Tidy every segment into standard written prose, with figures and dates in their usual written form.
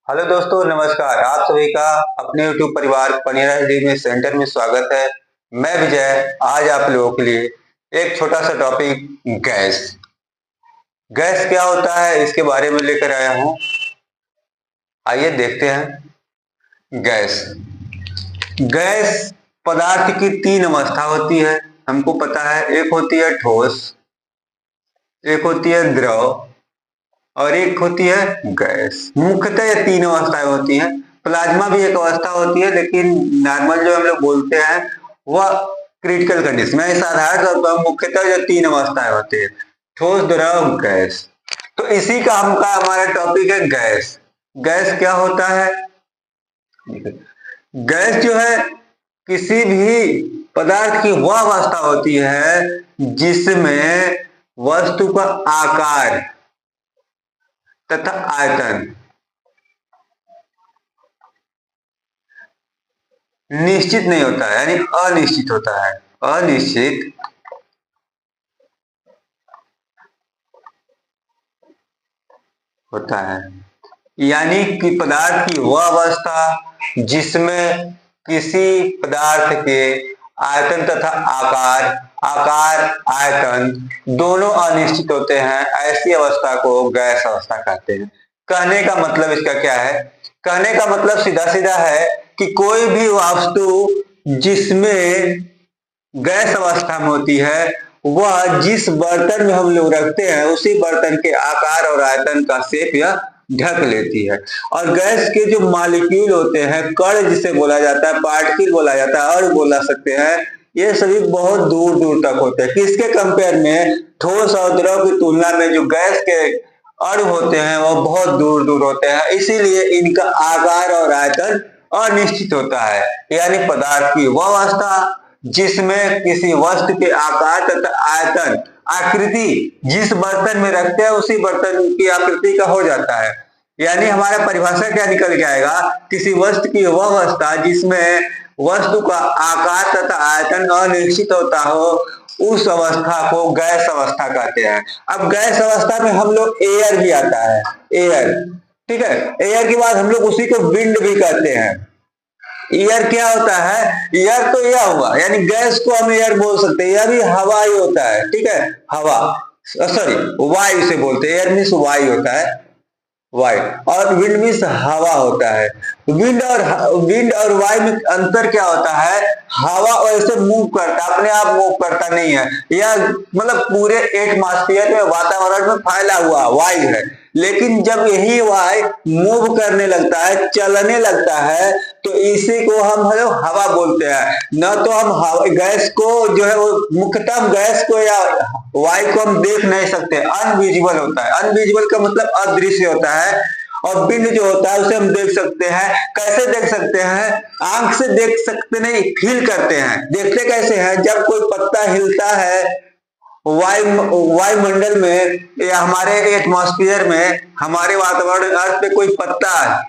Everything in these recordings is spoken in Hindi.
हेलो दोस्तों, नमस्कार। आप सभी का अपने YouTube परिवार पनीरा में सेंटर में स्वागत है। मैं विजय आज आप लोगों के लिए एक छोटा सा टॉपिक गैस गैस क्या होता है इसके बारे में लेकर आया हूँ। आइए देखते हैं। गैस गैस पदार्थ की तीन अवस्था होती है, हमको पता है। एक होती है ठोस, एक होती है द्रव और एक होती है गैस। मुख्यतः ये तीन अवस्थाएं होती हैं। प्लाज्मा भी एक अवस्था होती है, लेकिन नॉर्मल जो हम लोग बोलते हैं वह क्रिटिकल कंडीशन में। साधारण तौर पर मुख्यतः जो तीन अवस्थाएं होती है, ठोस द्रव गैस। तो इसी का हमारा टॉपिक है गैस। गैस क्या होता है? गैस जो है किसी भी पदार्थ की वह अवस्था होती है जिसमें वस्तु का आकार तथा आयतन निश्चित नहीं होता है, यानी अनिश्चित होता है। अनिश्चित होता है, यानी कि पदार्थ की वह अवस्था जिसमें किसी पदार्थ के आयतन तथा आकार आयतन दोनों अनिश्चित होते हैं, ऐसी अवस्था को गैस अवस्था कहते हैं। कहने का मतलब इसका क्या है? कहने का मतलब सीधा सीधा है कि कोई भी वस्तु जिसमें गैस अवस्था में होती है वह जिस बर्तन में हम लोग रखते हैं उसी बर्तन के आकार और आयतन का शेप यह ढक लेती है। और गैस के जो मॉलिक्यूल होते हैं, कण जिसे बोला जाता है, पार्टिकल बोला जाता है और बोला सकते हैं, ये सभी बहुत दूर दूर तक होते हैं। किसके कंपेयर में? ठोस और द्रव की तुलना में जो गैस के अणु होते हैं वह बहुत दूर दूर होते हैं, इसीलिए इनका आकार और आयतन अनिश्चित होता है। यानी पदार्थ की वह अवस्था जिसमें किसी वस्तु के आकार तथा आयतन आकृति जिस बर्तन में रखते हैं उसी बर्तन की आकृति का हो जाता है। यानी हमारा परिभाषा क्या निकल के आएगा? किसी वस्तु की वह अवस्था जिसमें वस्तु का आकार तथा आयतन अनिश्चित होता हो, उस अवस्था को गैस अवस्था कहते हैं। अब गैस अवस्था में हम लोग एयर भी आता है, एयर, ठीक है। एयर के बाद हम लोग उसी को विंड भी कहते हैं। एयर क्या होता है? एयर तो यह हुआ, यानी गैस को हम एयर बोल सकते हैं। यह भी हवा ही होता है, ठीक है। हवा, सॉरी, वायु से बोलते हैं। एयर मीन्स वायु होता है, वायु। और विंड मीन्स हवा होता है। विंड और वायु में अंतर क्या होता है? हवा वैसे मूव करता है, अपने आप मूव करता नहीं है। यह मतलब पूरे एटमॉस्फेयर में, वातावरण में फैला हुआ वायु है। लेकिन जब यही वायु मूव करने लगता है, चलने लगता है, तो इसी को हम हवा बोलते हैं। न तो हम गैस को जो है वो मुख्यतः गैस को या वायु को हम देख नहीं सकते, अनविजिबल होता है। अनविजिबल का मतलब अदृश्य होता है। और विंड जो होता है उसे हम देख सकते हैं। कैसे देख सकते हैं? आंख से देख सकते नहीं, फील करते हैं। देखते कैसे हैं? जब कोई पत्ता हिलता है वायुमंडल में या हमारे एटमॉस्फेयर में, हमारे वातावरण अर्थ पे कोई पत्ता है,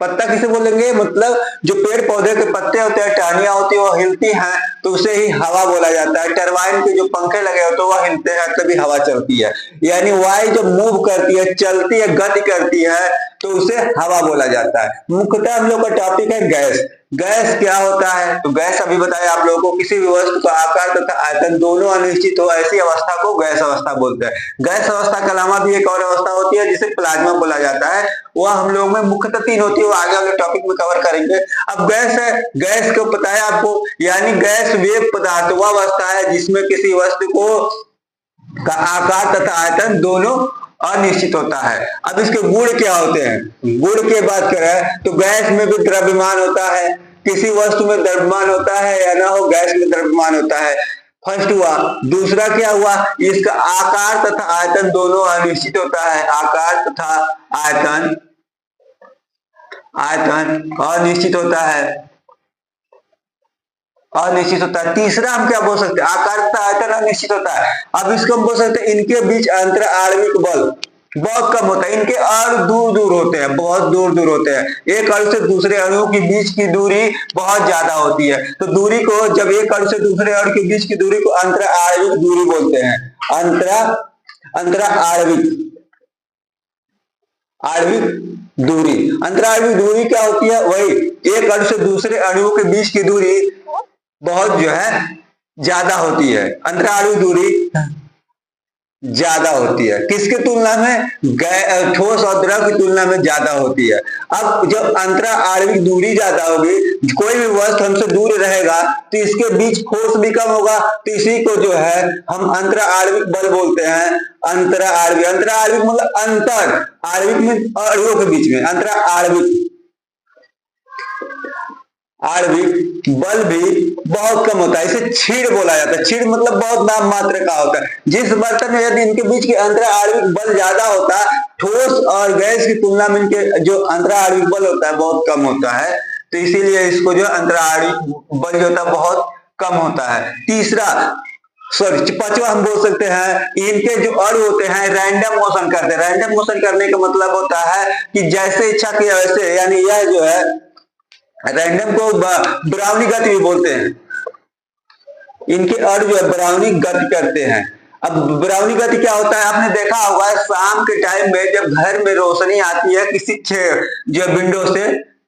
पत्ता किसे बोलेंगे? मतलब जो पेड़ पौधे के पत्ते होते हैं, टहनियां होती है, वो हिलती हैं, तो उसे ही हवा बोला जाता है। टरबाइन के जो पंखे लगे होते हैं वह हिलते हैं, तभी हवा चलती है। यानी वायु जब मूव करती है, चलती है, गति करती है, तो उसे हवा बोला जाता है। मुख्यतः हम लोग का टॉपिक है गैस। गैस क्या होता है? तो गैस अभी बताया आप लोगों को, किसी भी वस्तु का आकार तथा आयतन दोनों अनिश्चित हो, ऐसी अवस्था को गैस अवस्था बोलते हैं। गैस अवस्था के अलावा भी एक और अवस्था होती है जिसे प्लाज्मा बोला जाता है। वह हम लोग में मुख्यतः तीन होती है, वो आगे वाले टॉपिक में कवर करेंगे। अब गैस है, गैस को पता है आपको, यानी गैस वे पदार्थ वह अवस्था है जिसमें किसी वस्तु को का आकार तथा आयतन दोनों अनिश्चित होता है। अब इसके गुण क्या होते हैं? गुण की बात करें तो गैस में भी द्रव्यमान होता है। किसी वस्तु में द्रव्यमान होता है या ना हो, गैस में द्रव्यमान होता है। फर्स्ट हुआ। दूसरा क्या हुआ? इसका आकार तथा आयतन दोनों अनिश्चित होता है। आकार तथा आयतन अनिश्चित होता है, अनिश्चित होता है। तीसरा हम क्या बोल सकते हैं? आकार तथा आयतन अनिश्चित होता है। अब इसको हम बोल सकते हैं इनके बीच अंतर आणविक बल बहुत कम होता है। इनके अणु दूर दूर होते हैं, बहुत दूर दूर होते हैं। एक अणु से दूसरे अणु के बीच की दूरी बहुत ज्यादा होती है। तो दूरी को, जब एक अणु से दूसरे अणु के बीच की दूरी को अंतर आणविक दूरी बोलते हैं। अंतरा आणविक दूरी। अंतराणविक दूरी क्या होती है? वही एक अणु से दूसरे अणुओं के बीच की दूरी बहुत जो है ज्यादा होती है। अंतराणविक दूरी ज्यादा होती है किसकी तुलना में? ठोस और द्रव की तुलना में ज्यादा होती है। अब जब अंतरा आणविक दूरी ज्यादा होगी, कोई भी वस्तु हमसे दूर रहेगा तो इसके बीच फोर्स भी कम होगा, तो इसी को जो है हम अंतरा आणविक बल बोलते हैं। अंतरा आणविक मतलब अंतर, आणविक में अणुओं के बीच में, अंतरा आणविक बल भी बहुत कम होता है। इसे क्षीण बोला जाता है। क्षीण मतलब बहुत नाम मात्र का होता है। जिस बर्तन में यदि इनके बीच के अंतरा आणविक बल ज्यादा होता है, ठोस और गैस की तुलना में इनके जो अंतरा आणविक बल होता है बहुत कम होता है, तो इसीलिए इसको जो अंतरा आणविक बल जो होता है बहुत कम होता है। तीसरा सॉरी पांचवा हम बोल सकते हैं, इनके जो अणु होते हैं रैंडम मोशन करते हैं। रैंडम मोशन करने का मतलब होता है कि जैसे इच्छा किया वैसे, यानी यह जो है रैंडम को ब्राउनी गति भी बोलते हैं। इनके अणु जो है ब्राउनी गति करते हैं। अब ब्राउनी गति क्या होता है? आपने देखा होगा शाम के टाइम में जब घर में रोशनी आती है किसी जो विंडो से,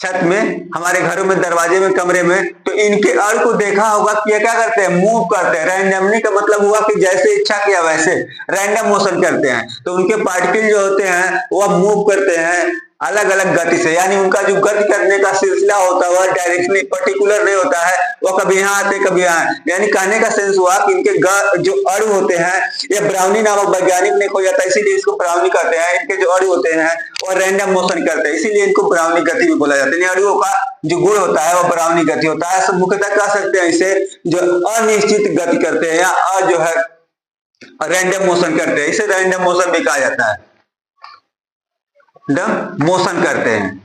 छत में, हमारे घरों में, दरवाजे में, कमरे में, तो इनके अणु को देखा होगा कि क्या करते हैं? मूव करते हैं। रैंडमली का मतलब हुआ कि जैसे इच्छा किया वैसे रैंडम मोशन करते हैं। तो उनके पार्टिकल जो होते हैं वह मूव करते हैं अलग अलग गति से, यानी उनका जो गति करने का सिलसिला होता है वह डायरेक्टली पर्टिकुलर नहीं होता है, वो कभी यहाँ आते कभी यहाँ। यानी कहने का सेंस हुआ कि इनके जो अणु होते हैं, ये ब्राउनी नामक वैज्ञानिक ने खोजा था, इसीलिए इसको ब्राउनी कहते हैं। इनके जो अणु होते हैं और रैंडम मोशन करते हैं, इसीलिए इनको ब्राउनी गति भी बोला जाता है। अणुओं का जो गुण होता है वो ब्राउनी गति होता है। सब मुख्यतः कह सकते हैं इसे जो अनिश्चित गति करते हैं या जो है रैंडम मोशन करते हैं, इसे रैंडम मोशन भी कहा जाता है। मोशन करते हैं,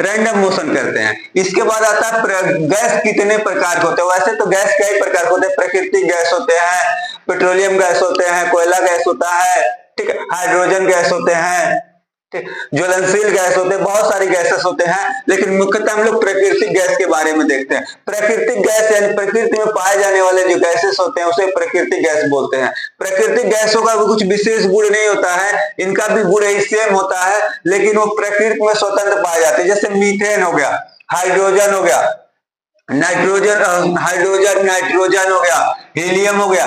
रैंडम मोशन करते हैं। इसके बाद आता है गैस कितने प्रकार के होते हैं? वैसे तो गैस कई प्रकार के होते हैं। प्राकृतिक गैस होते हैं, पेट्रोलियम गैस होते हैं, कोयला गैस होता है, ठीक है, हाइड्रोजन गैस होते हैं, ज्वलनशील गैस होते हैं, बहुत सारी गैसेस होते हैं। लेकिन मुख्यतः हम लोग प्राकृतिक गैस के बारे में देखते हैं। प्राकृतिक गैस यानी प्रकृति में पाए जाने वाले जो गैसेस होते हैं उसे प्राकृतिक गैस बोलते हैं। प्राकृतिक गैसों का भी कुछ विशेष गुण नहीं होता है, इनका भी गुण ही सेम होता है, लेकिन वो प्रकृति में स्वतंत्र पाए जाते हैं। जैसे मीथेन हो गया, हाइड्रोजन हो गया, नाइट्रोजन हो गया, हीलियम हो गया,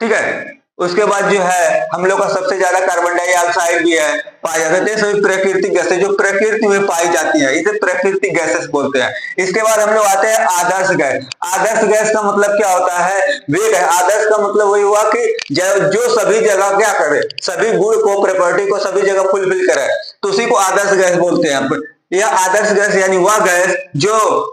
ठीक है। उसके बाद जो है हम लोग का सबसे ज्यादा कार्बन डाइऑक्साइड भी है पाया जाता है। सभी प्राकृतिक गैसें जो प्रकृति में पाई जाती है, इसे प्राकृतिक गैसेस बोलते हैं। इसके बाद हम लोग आते हैं आदर्श गैस। आदर्श गैस का मतलब क्या होता है? वेग है। आदर्श का मतलब वही हुआ कि जो सभी जगह क्या करे, सभी गुण को, प्रॉपर्टी को सभी जगह फुलफिल करे, तो उसी को आदर्श गैस बोलते हैं। यह आदर्श गैस यानी वह गैस जो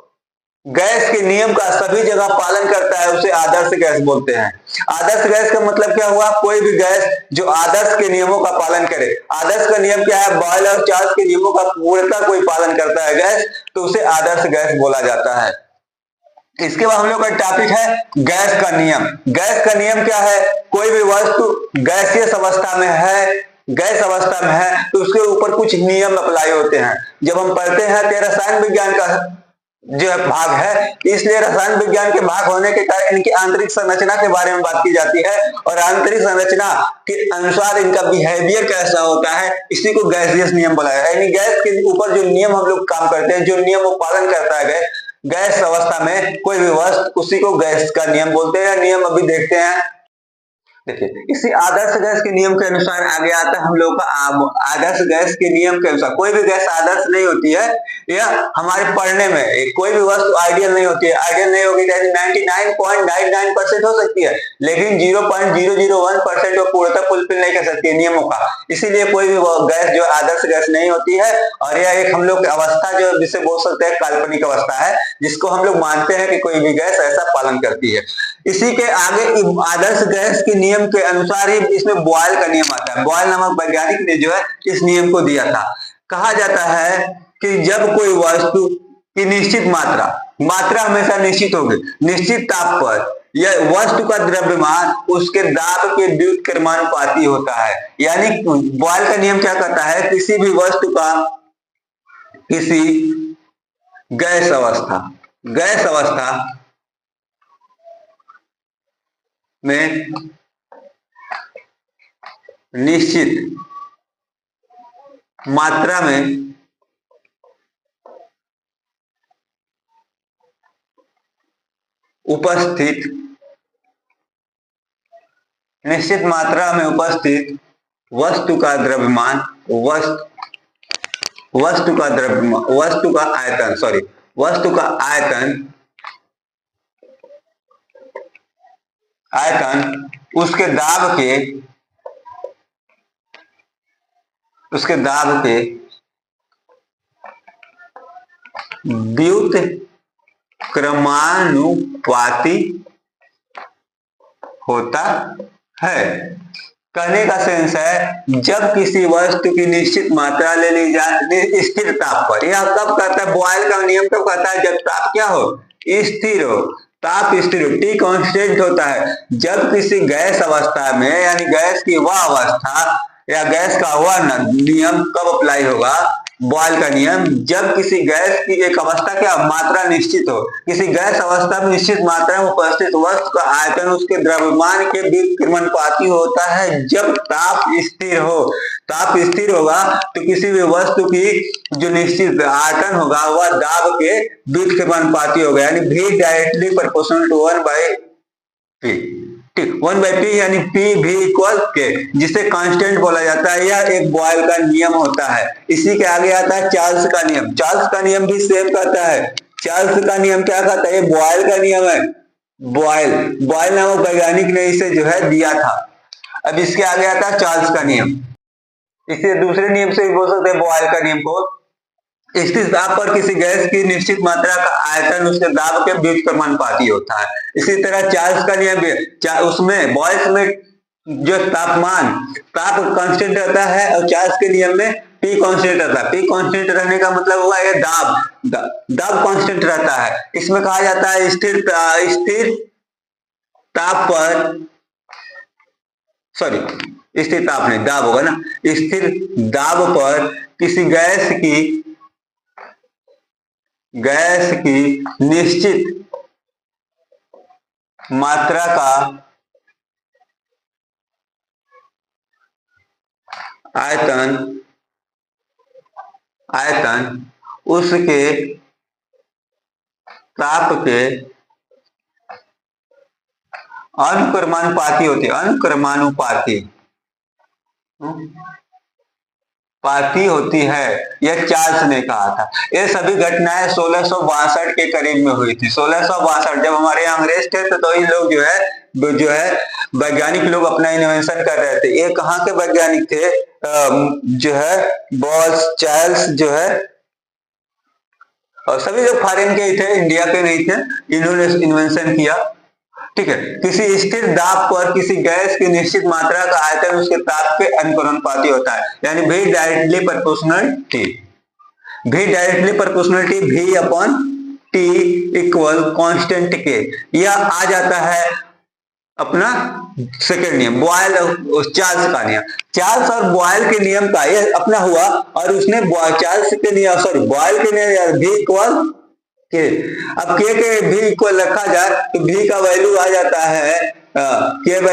गैस के नियम का सभी जगह पालन करता है, उसे आदर्श गैस बोलते हैं। आदर्श गैस का मतलब क्या हुआ? कोई भी गैस जो आदर्श के नियमों का पालन करे। आदर्श का नियम क्या है? बॉयल और चार्ल्स के नियमों का पूर्णतः कोई पालन करता है गैस, तो उसे आदर्श गैस बोला जाता है। इसके बाद हम लोग का टॉपिक है गैस का नियम। गैस का नियम क्या है? कोई भी वस्तु गैसीय अवस्था में है, गैस अवस्था में है, तो उसके ऊपर कुछ नियम अप्लाई होते हैं। जब हम पढ़ते हैं तो रसायन विज्ञान का जो भाग है, इसलिए रसायन विज्ञान के भाग होने के कारण इनकी आंतरिक संरचना के बारे में बात की जाती है, और आंतरिक संरचना के अनुसार इनका बिहेवियर कैसा होता है, इसी को गैसियस नियम बोला है। यानी गैस के ऊपर जो नियम हम लोग काम करते हैं, जो नियम वो पालन करता है गैस अवस्था में कोई भी वस्तु, उसी को गैस का नियम बोलते हैं। नियम अभी देखते हैं। देखिए इसी आदर्श गैस के नियम के अनुसार आगे आता है हम लोग का आदर्श गैस के नियम के अनुसार। कोई भी गैस आदर्श नहीं होती है, या हमारे पढ़ने में कोई भी वस्तु आइडियल नहीं होती है। आइडियल नहीं होगी 99.99% हो सकती है, लेकिन 0.001% वो पूर्णतः फुलफिल नहीं कर सकती है नियमों का। इसीलिए कोई भी गैस जो आदर्श गैस नहीं होती है, और यह एक हम लोग अवस्था जो जिसे बोल सकते हैं काल्पनिक अवस्था है, जिसको हम लोग मानते हैं कि कोई भी गैस ऐसा पालन करती है। इसी के आगे आदर्श गैस के नियम के अनुसार ही इसमें बॉयल का नियम आता है। बॉयल नामक वैज्ञानिक ने जो है इस नियम को दिया था। कहा जाता है कि जब कोई वस्तु की निश्चित मात्रा हमेशा निश्चित होगी, निश्चित ताप पर यह वस्तु का द्रव्यमान उसके दाब के व्युत्क्रमानुपाती होता है। यानी बॉयल का नियम क्या कहता है? किसी भी वस्तु का किसी गैस अवस्था में निश्चित मात्रा में उपस्थित, निश्चित मात्रा में उपस्थित वस्तु का द्रव्यमान, वस्तु का द्रव्यमान, वस्तु का आयतन, सॉरी, वस्तु का आयतन, उसके दाब के व्युत्क्रमानुपाती होता है। कहने का सेंस है, जब किसी वस्तु की निश्चित मात्रा ले ली जाए स्थिर ताप पर, यह कब कहता है, बॉयल का नियम कब कहता है, जब ताप क्या हो, स्थिर हो, ताप स्थिर हो, टी कांस्टेंट होता है। जब किसी गैस अवस्था में, यानी गैस की वह अवस्था या गैस का वह नियम कब अप्लाई होगा, बॉयल का नियम, जब किसी गैस की एक अवस्था क्या मात्रा निश्चित हो, किसी गैस अवस्था में निश्चित मात्रा में उपस्थित वस्तु का आयतन उसके द्रव्यमान के व्युत्क्रमानुपाती होता है। जब ताप स्थिर हो, ताप स्थिर होगा तो किसी भी वस्तु की जो निश्चित आयतन होगा वह दाब के व्युत्क्रमानुपाती होगा, यानी V directly proportional to 1/P, ठीक, 1/P यानी P भी इक्वल के, जिसे कांस्टेंट बोला जाता है। यह एक बॉयल का नियम होता है। इसी के आगे आता है चार्ल्स का नियम। चार्ल्स का नियम भी सेम कहता है। चार्ल्स का नियम क्या कहता है, ये बॉयल का नियम है। बॉयल नामक वैज्ञानिक ने इसे जो है दिया था। अब इसके आगे आता है चार्ल्स का नियम। इसे दूसरे नियम से भी बोल सकते हैं बॉयल का नियम को। स्थिर दाब पर किसी गैस की निश्चित मात्रा का आयतन उसके दाब के व्युत्क्रमानुपाती होता है। इसी तरह चार्ल्स का नियम भी, उसमें बॉयल्स में जो ताप कांस्टेंट रहता है और चार्ल्स के नियम में P कांस्टेंट रहता है। P कांस्टेंट रहने का मतलब हुआ ये दाब कांस्टेंट रहता है। इसमें कहा जाता है स्थिर ताप पर, सॉरी स्थिर ताप नहीं, दाब होगा ना, स्थिर दाब पर किसी गैस की निश्चित मात्रा का आयतन उसके ताप के अनुक्रमानुपाती होती है। यह चार्ल्स ने कहा था। ये सभी घटनाएं 1662 के करीब में हुई थी। 1662 जब हमारे यहाँ अंग्रेज थे तो ये लोग जो है वैज्ञानिक लोग अपना इन्वेंशन कर रहे थे। ये कहाँ के वैज्ञानिक थे, जो है बॉल्स, चार्ल्स जो है, और सभी लोग फॉरेन के ही थे, इंडिया के नहीं थे। इन्होंने इन्वेंशन किया, ठीक है। किसी स्थिर दाब पर किसी गैस की निश्चित मात्रा का आयतन उसके ताप के अनुक्रमानुपाती होता है, यानी V directly proportional T। V directly proportional T, V upon T equal constant K। यह आ जाता है अपना सेकेंड नियम, बॉयल चार्ल्स का नियम। चार्ल्स और बॉयल के नियम का यह अपना हुआ, और उसने चार्ल्स के नियम, सॉरी बॉयल के नियम V इक्वल के, अब K के भी इक्वल रखा जाए तो V का वैल्यू आ जाता है K/P,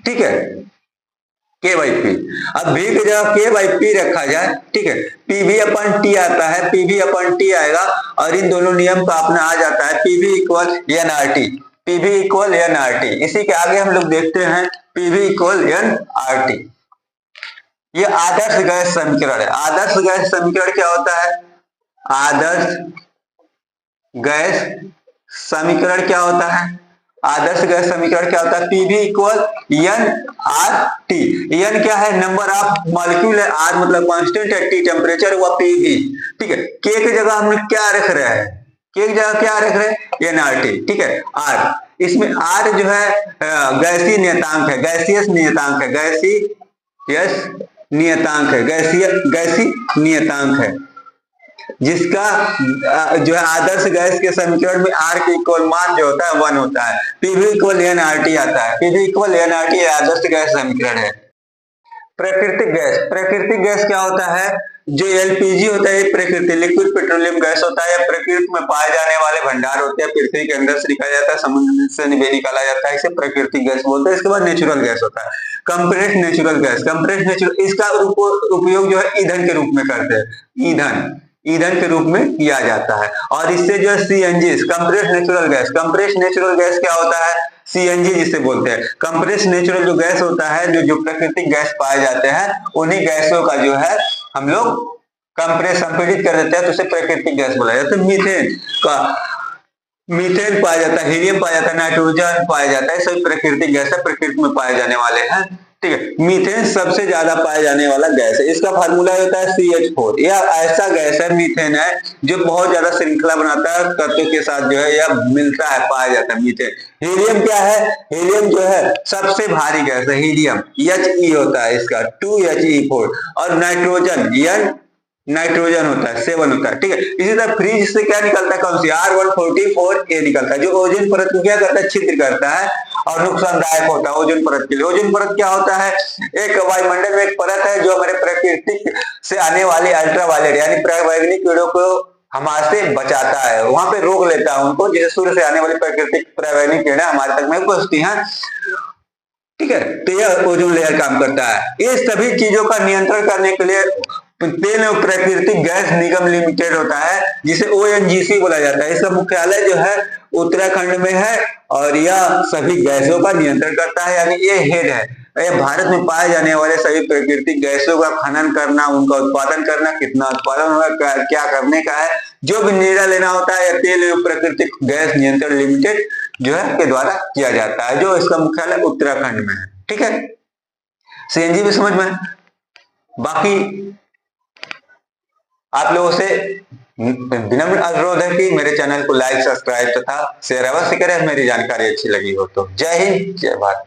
ठीक है, K/P। अब V की जगह K/P रखा जाए, ठीक है, PV अपन T आता है, PV अपन T आएगा, और इन दोनों नियम का अपना आ जाता है PV equal nRT, PV equal nRT। इसी के आगे हम लोग देखते हैं PV इक्वल nRT। ये आदर्श गैस समीकरण है। आदर्श गैस समीकरण क्या होता है, आदर्श गैस समीकरण क्या होता है, आदर्श गैस समीकरण क्या होता है, PV इक्वल nRT। n क्या है, नंबर ऑफ मॉलिक्यूल है, R मतलब कांस्टेंट है, T टेम्परेचर हुआ, PV, ठीक है। K की जगह हम क्या रख रहे हैं, K की जगह क्या रख रहे हैं, nRT, ठीक है। R, इसमें R जो है गैसीय नियतांक है, गैसीय नियतांक है, गैसीय नियतांक है, जिसका जो है आदर्श गैस के समीकरण में R के इक्वल मान जो होता है 1 होता है। PV इक्वल nRT आता है। PV इक्वल nRT आदर्श गैस समीकरण है। प्राकृतिक गैस क्या होता है, जो एलपीजी होता है प्रकृति लिक्विड पेट्रोलियम गैस होता है, प्रकृति में पाए जाने वाले भंडार होते हैं, पृथ्वी के अंदर से निकाला जाता है, समुद्र से भी निकाला जाता है, इसे प्राकृतिक गैस बोलते हैं। इसके बाद नेचुरल गैस होता है, compressed natural gas. Compressed natural, इसका उपयोग जो है ईंधन के रूप में करते हैं, ईंधन के रूप में किया जाता है। और इससे जो है CNG, compressed natural gas, compressed natural gas क्या होता है, सीएनजी जिसे बोलते हैं। कंप्रेस्ड नेचुरल जो गैस होता है, जो प्राकृतिक गैस पाए जाते हैं, उन्हीं गैसों का जो है हम लोग कंप्रेस संपीड़ित कर देते हैं, तो उसे प्राकृतिक गैस बोला जाता है। मीथेन पाया जाता है, हीलियम पाया जाता है, नाइट्रोजन पाया जाता है, सभी प्राकृतिक गैस है, प्रकृति में पाए जाने वाले हैं। ठीक है, मीथेन सबसे ज्यादा पाया जाने वाला गैस है। इसका फार्मूला होता है CH4। यह ऐसा गैस है, मीथेन है, जो बहुत ज्यादा श्रृंखला बनाता है, तत्वों के साथ जो है यह मिलता है, पाया जाता है मीथेन। हीलियम क्या है, हीलियम जो है सबसे भारी गैस है, हीलियम He होता है इसका 2He4। और नाइट्रोजन नाइट्रोजन होता है 7 होता है। ठीक है, इसी तरह फ्रीज से क्या निकलता है, कौन सी R144A निकलता है, जो ओजोन परत को क्या करता है, छिद्र करता है और नुकसानदायक होता है ओजोन परत के लिए। ओजोन परत क्या होता है, एक वायुमंडल में एक परत है जो हमारे प्रकृति से आने वाली अल्ट्रावायलेट यानी परावैंगनी किरणों को हमारे से बचाता है, वहां पे रोक लेता है उनको, जैसे सूर्य से आने वाली प्राकृतिक परावैंगनी किरणें हमारे तक में पहुंचती हैं। ठीक है, तो यह ओजोन लेयर काम करता है। इस सभी चीजों का नियंत्रण करने के लिए तेल एवं प्राकृतिक गैस निगम लिमिटेड होता है, जिसे ONGC बोला जाता है। इसका मुख्यालय जो है उत्तराखंड में है और यह सभी गैसों का नियंत्रण करता है, यानी ये हेड है। यह भारत में पाए जाने वाले सभी प्राकृतिक गैसों का खनन करना, उनका उत्पादन करना, कितना उत्पादन होगा, क्या करने का है, जो भी निर्णय लेना होता है, यह तेल एवं प्राकृतिक गैस नियंत्रण लिमिटेड जो है के द्वारा किया जाता है, जो इसका मुख्यालय उत्तराखंड में है। ठीक है, सीएनजी भी समझ में। बाकी आप लोगों से विनम्र अनुरोध है कि मेरे चैनल को लाइक, सब्सक्राइब तथा शेयर अवश्य करें, मेरी जानकारी अच्छी लगी हो तो। जय हिंद, जय भारत।